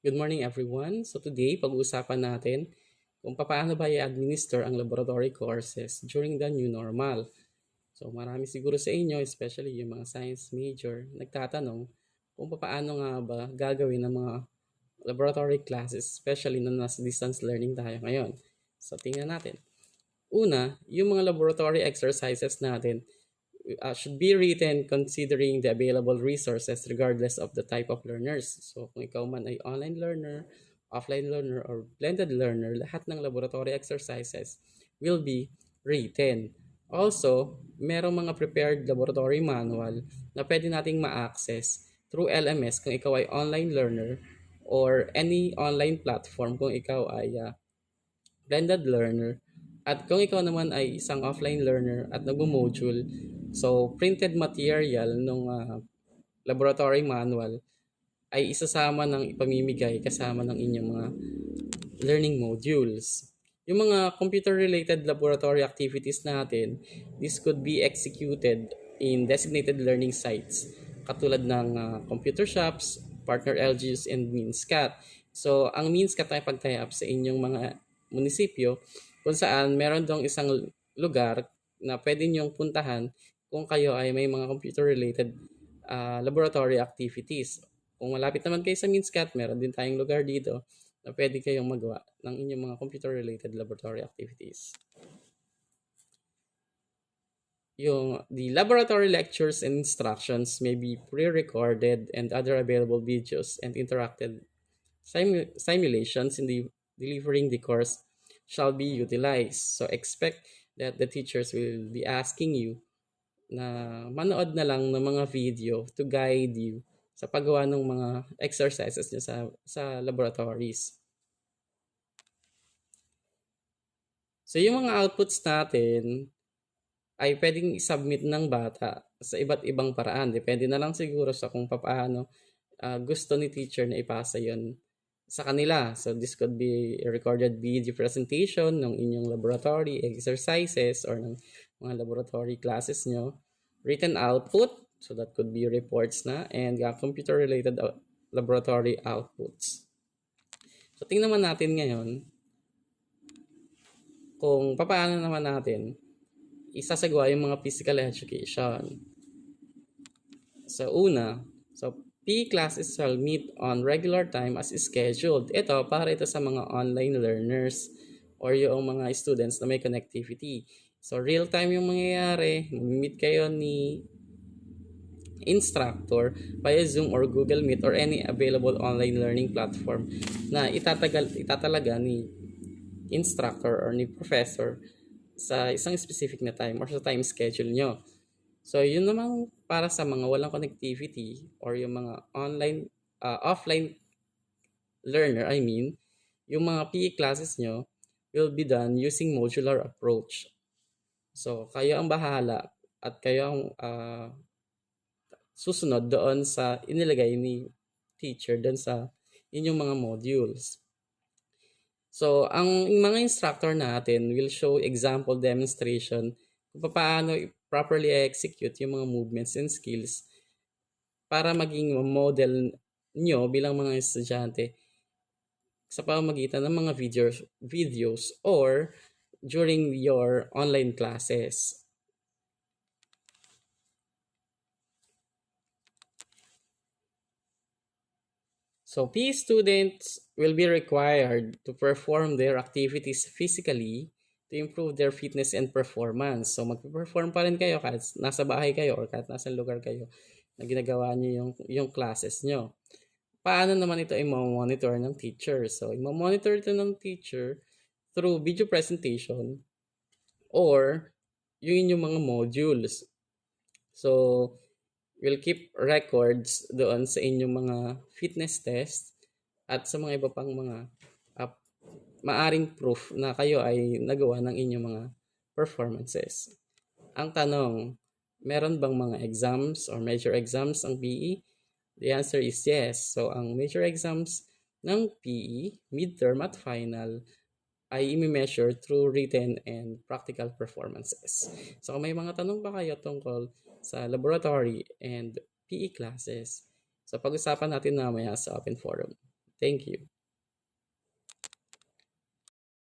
Good morning everyone. So today, pag-uusapan natin kung paano ba i-administer ang laboratory courses during the new normal. So marami siguro sa inyo, especially yung mga science major, nagtatanong kung paano nga ba gagawin ang mga laboratory classes, especially na nasa distance learning tayo ngayon. So tingnan natin. Una, yung mga laboratory exercises natin should be written considering the available resources regardless of the type of learners. So kung ikaw man ay online learner, offline learner, or blended learner, lahat ng laboratory exercises will be written. Also, merong mga prepared laboratory manual na pwede nating ma-access through LMS kung ikaw ay online learner or any online platform kung ikaw ay blended learner. At kung ikaw naman ay isang offline learner at nagmo-module, so printed material ng laboratory manual ay isasama ng ipamimigay kasama ng inyong mga learning modules. Yung mga computer-related laboratory activities natin, this could be executed in designated learning sites katulad ng computer shops, partner LGUs, and MINSCAT. So, ang MINSCAT ay pag-tie-up sa inyong mga munisipyo kung saan meron dong isang lugar na pwede niyong puntahan kung kayo ay may mga computer-related laboratory activities. Kung malapit naman kayo sa MINSCAT, meron din tayong lugar dito na pwede kayong magawa ng inyong mga computer-related laboratory activities. The laboratory lectures and instructions may be pre-recorded and other available videos and interactive simulations in the delivering the course shall be utilized. So expect that the teachers will be asking you na manood na lang ng mga video to guide you sa paggawa ng mga exercises niyo sa laboratories. So yung mga outputs natin ay pwedeng i-submit ng bata sa iba't ibang paraan. Depende na lang siguro sa kung paano gusto ni teacher na ipasa yon sa kanila. So this could be a recorded video presentation ng inyong laboratory exercises or ng mga laboratory classes nyo. Written output, so that could be reports na, and computer-related laboratory outputs. So tingnan naman natin ngayon kung paano naman natin isasagawa yung mga physical education. So PE classes shall meet on regular time as scheduled. Ito, para ito sa mga online learners or yung mga students na may connectivity. So real time yung mangyayari, meet kayo ni instructor via Zoom or Google Meet or any available online learning platform na itatalaga ni instructor or ni professor sa isang specific na time or sa time schedule nyo. So, yun naman para sa mga walang connectivity or yung mga offline learner, yung mga PE classes nyo will be done using modular approach. So, kayo ang bahala at kayo ang susunod doon sa inilagay ni teacher doon sa inyong mga modules. So, ang mga instructor natin will show example demonstration kung paano properly execute yung mga movements and skills para maging model nyo bilang mga estudyante sa pamamagitan ng mga videos or during your online classes. So PE students will be required to perform their activities physically to improve their fitness and performance. So magpe-perform pa rin kayo kahit nasa bahay kayo or kahit nasa lugar kayo na ginagawa niyo yung classes nyo. Paano naman ito i-monitor ng teacher? So i-monitor ito ng teacher through video presentation or yung inyong mga modules. So will keep records doon sa inyong mga fitness test at sa mga iba pang mga maaring proof na kayo ay nagawa ng inyong mga performances. Ang tanong, meron bang mga exams or major exams ang PE? The answer is yes. So, ang major exams ng PE, midterm at final, ay imi-measure through written and practical performances. So kung may mga tanong ba kayo tungkol sa laboratory and PE classes, so pag-usapan natin mamaya sa open forum. Thank you.